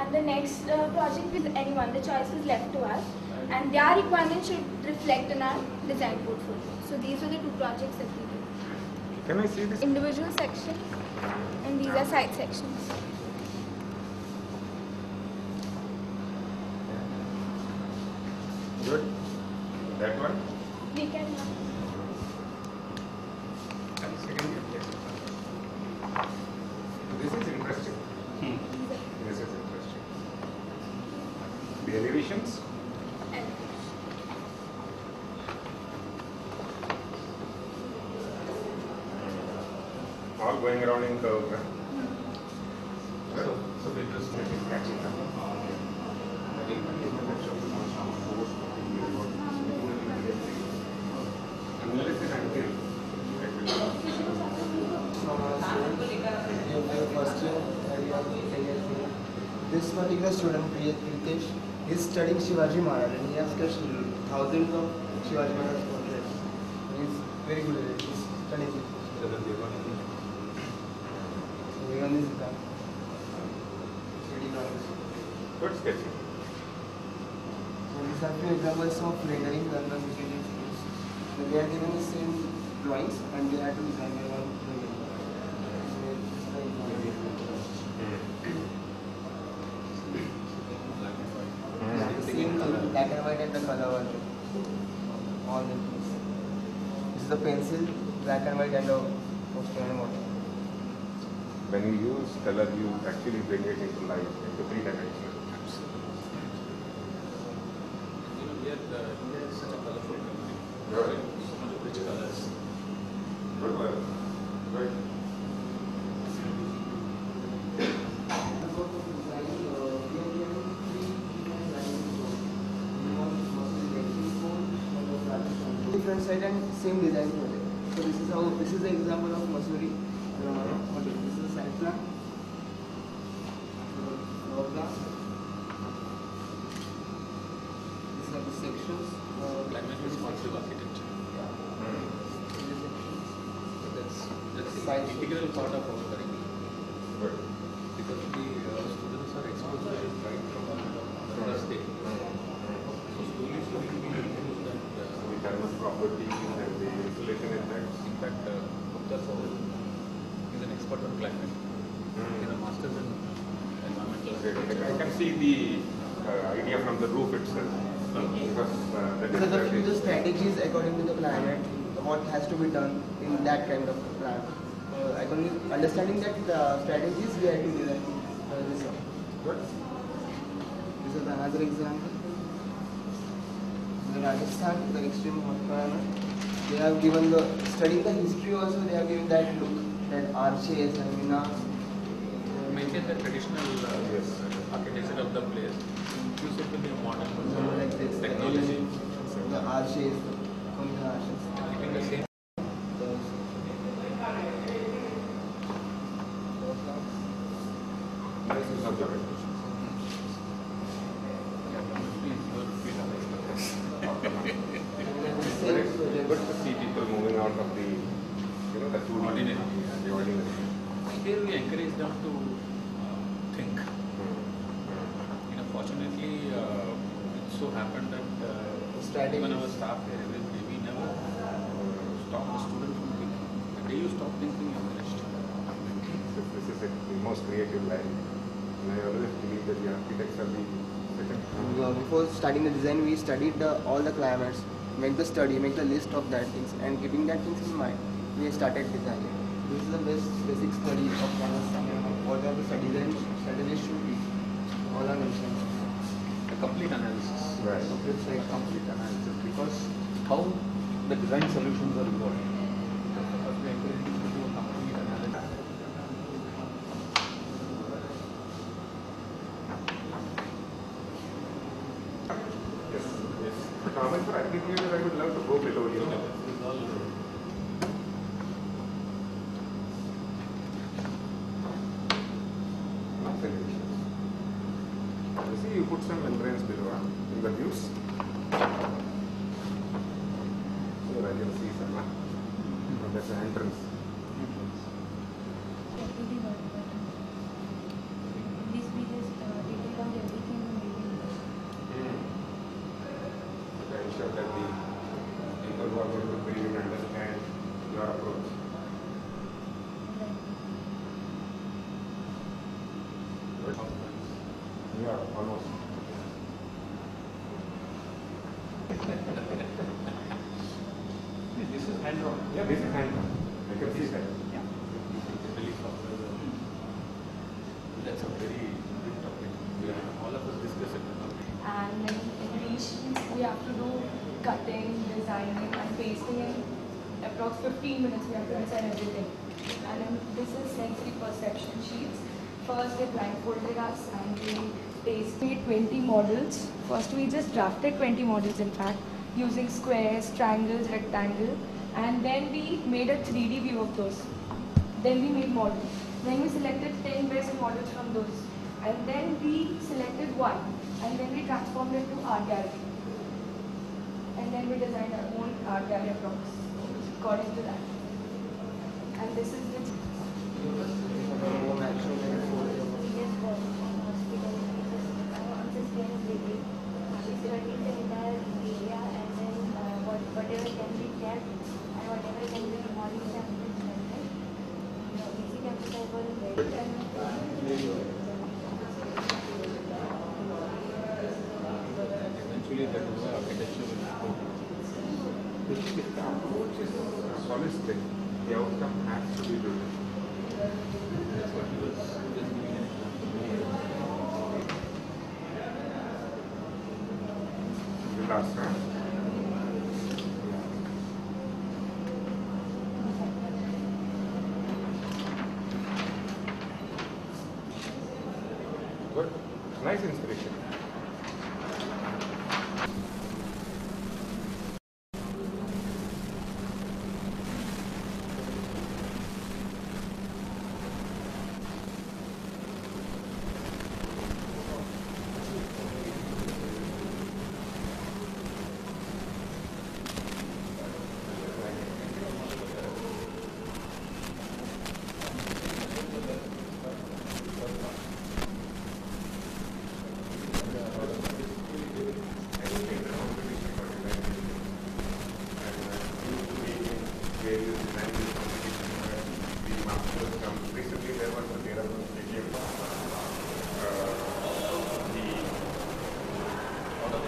and the next project with anyone. The choice is left to us, and their requirements should reflect in our design portfolio. So these are the two projects that we did. Can I see this? Individual sections, and these are side sections. Good. That one? We can. This is interesting. This is interesting. The elevations? All going around in curve. So the interest rate is catching up. This particular student, Pritesh, is studying Shivaji Maharaj and he has sketched thousands of Shivaji Maharaj portraits. He is very good at it. He is studying it. Even this is done. Good sketching. So these are few examples of rendering done by Pritesh. So they are given the same drawings and they have to design their own rendering. Black and white and the color version. All the things. This is the pencil, black and white and the poster and water. When you use color, you actually bring it into life, into three dimensions. Here is such a colorful country. Right. So much of rich colors. Good work. Good. Different side and same design project. So this is the example of Masuri. This is the side plan. Floor plan. These are the sections. Climate responsive architecture. That's the integral part of our curriculum. Good. Because the students are exposed to it right from the first day. So slowly we introduce that. The thermal properties and the insulation effects. In fact, Gupta sir is an expert on climate. He is a master in environmental architecture. I can see the idea from the roof itself. Because that So the is future strategies according to the climate, what has to be done in that kind of plan. Understanding that strategies, we have to design this one. good. This is another example. In Rajasthan, the extreme hot climate, they have given the studying the history also. They have given that look, that arches and minars. Maintain the traditional Yes. architecture of the place. Use it with the modern Like this, technology. the arches, the arches. Keeping the same. This is observation. Good to see people moving out of the, the 2D, Ordinary. the ordinary. Here we encourage them to think. Fortunately, it so happened that even our staff here, we never stop the student from thinking. The day you stop thinking, you're finished. This is the most creative line. And I always believe that the architects are the second. Before starting the design, we studied all the climates, make the study, make the list of that things, and keeping that things in mind, we started designing. This is the basic study of Rajasthan. What are the strategies should be? All are mentioned. A complete analysis. Right. So it's like complete analysis because how the design solutions are evolved. Because we encourage you to do a complete analysis. Yes. Yes. But normally for architecture, I would love to go below, This is all You see, you put some membranes below in the views. So that you'll see some. That's the entrance. This we just did it on almost. This is hand-drawn. Yeah, this is hand. I can see that. Yeah. Really software. That's a very big topic. All of us discuss it. And in each we have to do cutting, designing and pasting in approx 15 minutes. We have to design everything. And then this is sensory perception sheets. First they blindfolded us and we pasted 20 models. First we just drafted 20 models in fact, using squares, triangles, rectangle, and then we made a 3D view of those. Then we made models. Then we selected 10 best models from those. And then we selected one. And then we transformed it to art gallery. And then we designed our own art gallery according to that. And this is the Home action and photo. Yes, hospital. I'm just going to be studying the entire area and then whatever can be kept and whatever can be morning samples and then easy campus is very Eventually, that is why architecture will support. The approach is holistic. The outcome has to be good. That's what he was just giving an example. Vilas, huh? Good. Nice inspiration.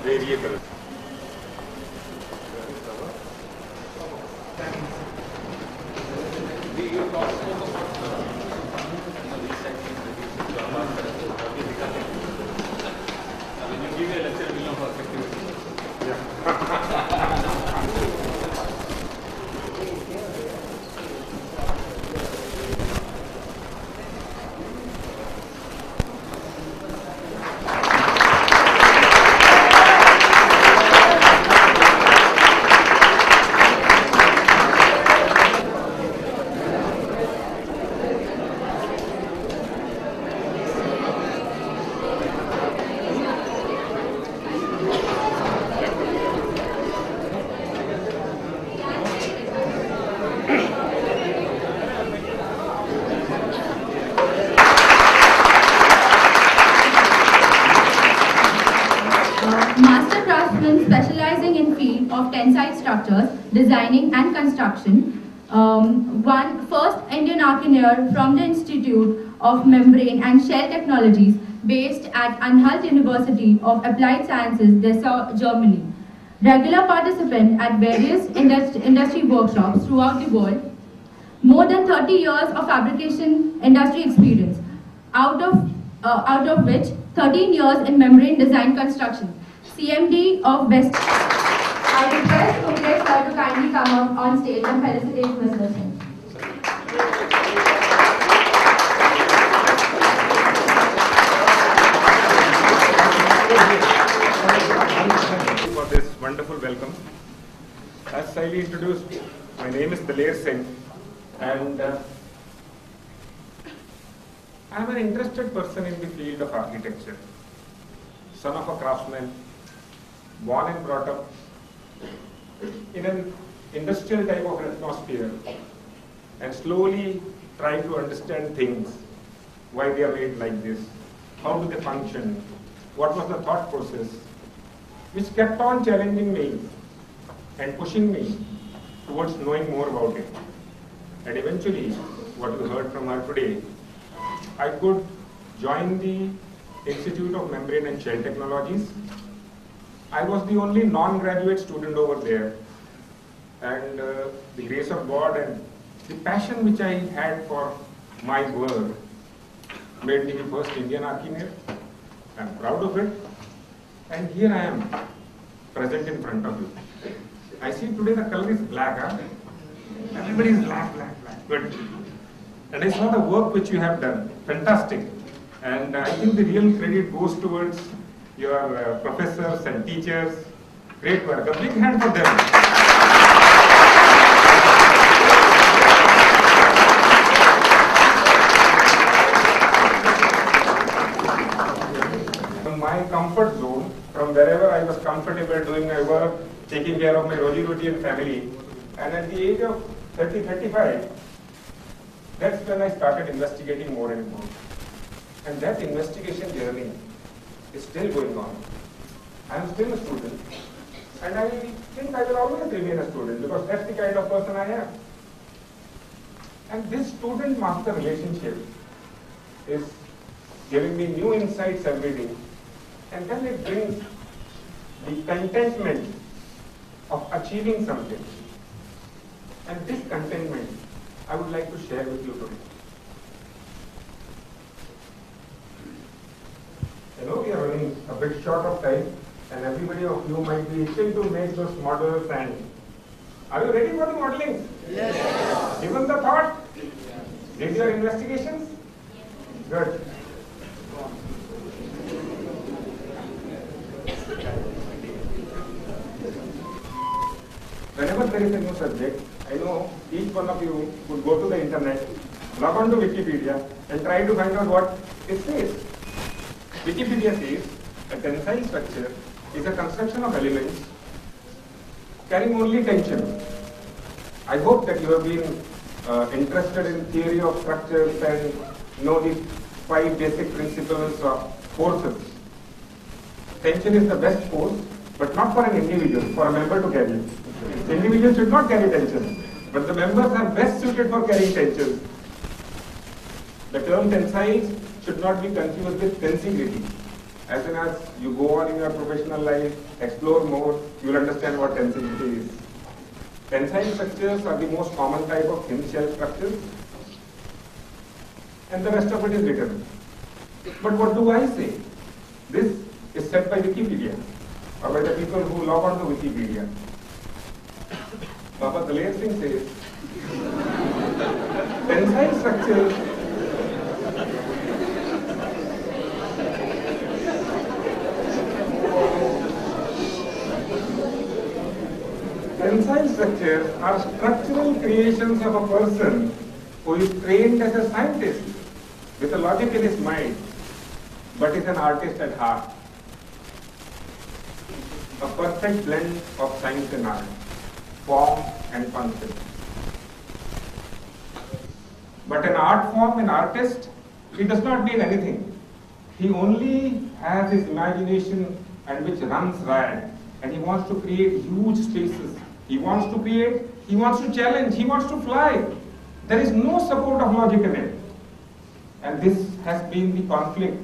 Variables. When you give a lecture, we know how effective it is. Master craftsman specializing in field of tensile structures, designing and construction. First Indian engineer from the Institute of Membrane and Shell Technologies based at Anhalt University of Applied Sciences, Dessau, Germany. Regular participant at various industry workshops throughout the world. More than 30 years of fabrication industry experience, out of which 13 years in membrane design construction. CMD of West. I request Mukesh sir to kindly come up on stage and felicitate Mr. Singh. For this wonderful welcome. As Saili introduced, my name is Daler Singh and I am an interested person in the field of architecture. Son of a craftsman, born and brought up in an industrial type of atmosphere and slowly try to understand things, why they are made like this, how do they function, what was the thought process, which kept on challenging me and pushing me towards knowing more about it. And eventually, what you heard from her today, I could join the Institute of Membrane and Shell Technologies. I was the only non-graduate student over there, and the grace of God and the passion which I had for my work made me the first Indian archimedes. I'm proud of it, and here I am, present in front of you. I see today the color is black, huh? Everybody is black, black, black. Good. And I saw the work which you have done. Fantastic. And I think the real credit goes towards your professors and teachers. Great work. A big hand for them. From my comfort zone, from wherever I was comfortable doing my work, taking care of my roti and family, and at the age of 30, 35, that's when I started investigating more and more. And that investigation journey is still going on. I am still a student, and I think I will always remain a student because that's the kind of person I am. And this student-master relationship is giving me new insights every day, and then it brings the contentment of achieving something. And this contentment I would like to share with you today. I know we are running a bit short of time, and everybody of you might be itching to make those models. And are you ready for the modeling? Yes. Given the thought? Did your investigations? Good. Whenever there is a new subject, I know each one of you would go to the internet, log on to Wikipedia, and try to find out what it says. Wikipedia says a tensile structure is a construction of elements carrying only tension. I hope that you have been interested in theory of structures and know the 5 basic principles of forces. Tension is the best force, but not for an individual, for a member to carry. The individual should not carry tension, but the members are best suited for carrying tension. The term tensiles should not be confused with tensibility. As soon as you go on in your professional life, explore more, you will understand what tensibility is. Tensile structures are the most common type of thin shell structures, and the rest of it is written. But what do I say? This is said by Wikipedia, or by the people who log on to Wikipedia. Baba Daler Singh says, tensile structures are structural creations of a person who is trained as a scientist with a logic in his mind, but is an artist at heart. A perfect blend of science and art, form and concept. But an art form, an artist, he does not need anything. He only has his imagination and which runs riot, and he wants to create huge spaces. He wants to create, he wants to challenge, he wants to fly. There is no support of logic in it. And this has been the conflict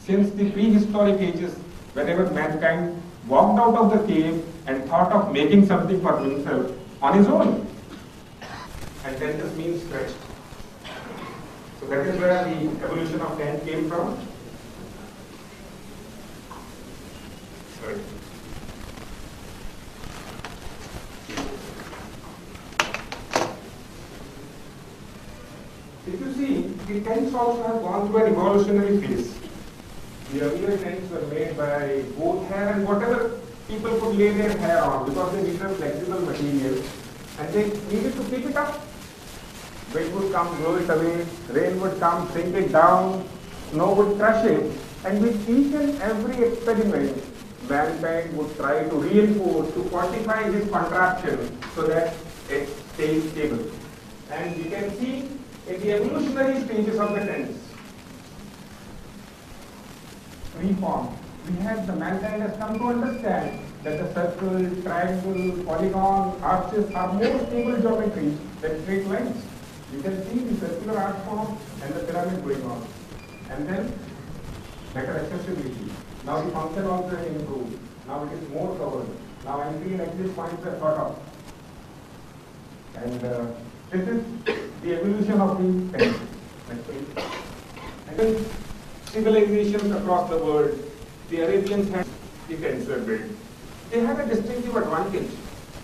since the prehistoric ages, whenever mankind walked out of the cave and thought of making something for himself on his own. And then this means stretched. So that is where the evolution of tent came from. Sorry. If you see, the tents also have gone through an evolutionary phase. The earlier tents were made by goat hair and whatever people could lay their hair on because they needed a flexible material and they needed to keep it up. Wind would come, blow it away, rain would come, sink it down, snow would crush it, and with each and every experiment, mankind would try to reinforce, to fortify his contraption so that it stays stable. And you can see in the evolutionary stages of the tents, reform, the mankind has come to understand that the circle, triangle, polygon, arches are more stable geometries than straight lines. You can see the circular art form and the pyramid going on. And then better accessibility. Now the function also has improved. Now it is more covered. Now entry and exit points are thought of. And this is the evolution of the tent. Next page. And then civilizations across the world, the Arabians had the tents were built. They had a distinctive advantage.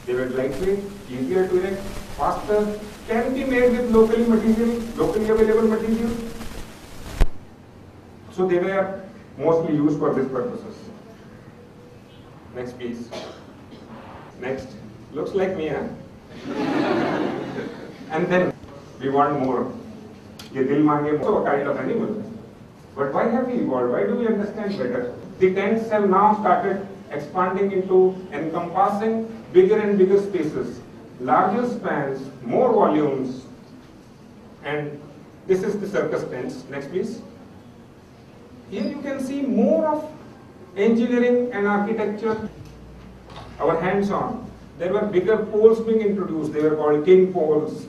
They were lightweight, easier to erect, faster, can be made with locally available material. So they were mostly used for these purposes. Next piece. Next. Looks like me, huh? And then we want more. Ye dil mange also a kind of animal. But why have we evolved? Why do we understand better? The tents have now started expanding into encompassing bigger and bigger spaces, larger spans, more volumes, and this is the circus tents. Next please. Here you can see more of engineering and architecture. Our hands-on. There were bigger poles being introduced. They were called king poles.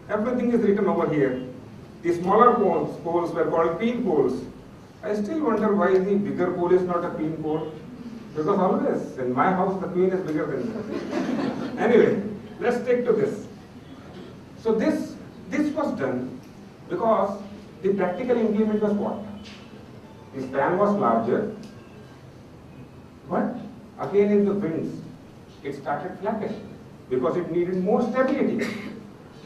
Everything is written over here. The smaller poles were called queen poles. I still wonder why the bigger pole is not a queen pole. Because always in my house the queen is bigger than me. Anyway, let's stick to this. So this was done because the practical implement was what? The span was larger, but again in the winds it started flattish because it needed more stability.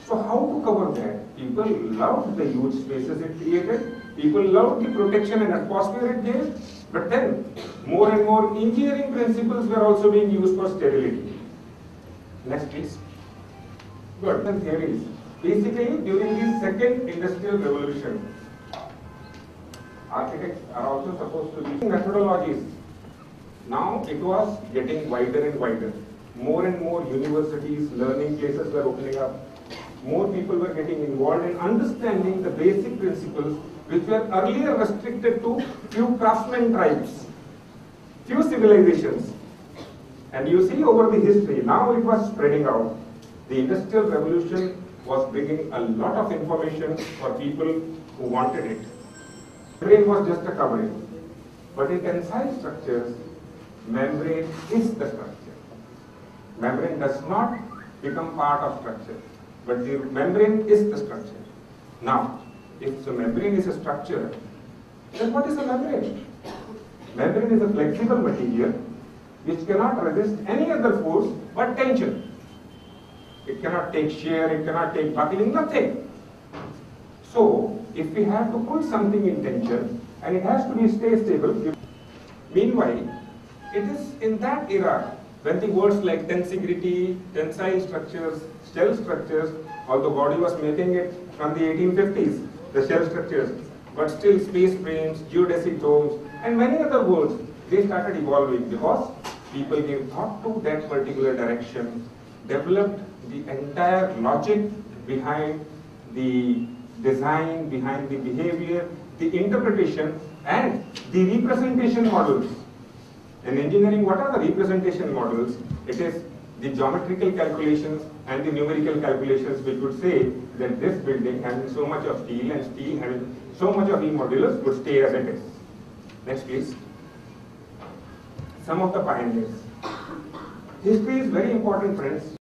So how to cover that? People loved the huge spaces it created. People loved the protection and atmosphere it gave. But then more and more engineering principles were also being used for stability. Next please. Good. And theories. Basically during the second industrial revolution, architects are also supposed to use methodologies. Now it was getting wider and wider. More and more universities, learning places were opening up. More people were getting involved in understanding the basic principles which were earlier restricted to few craftsmen tribes, few civilizations. And you see over the history, now it was spreading out. The Industrial Revolution was bringing a lot of information for people who wanted it. Membrane was just a covering. But in tensile structures, membrane is the structure. Membrane does not become part of structure, but the membrane is the structure. Now, if the membrane is a structure, then what is a membrane? Membrane is a flexible material which cannot resist any other force but tension. It cannot take shear, it cannot take buckling, nothing. So, if we have to put something in tension, and it has to stay stable. Meanwhile, it is in that era when the words like tensegrity, tensile structures, shell structures, although Body was making it from the 1850s, the shell structures, but still space frames, geodesic domes, and many other words, they started evolving because people gave thought to that particular direction, developed the entire logic behind the design, behind the behavior, the interpretation, and the representation models. In engineering, what are the representation models? It is the geometrical calculations and the numerical calculations which would say that this building having so much of steel and steel having so much of E modulus would stay as it is. Next please. Some of the pioneers. History is very important, friends.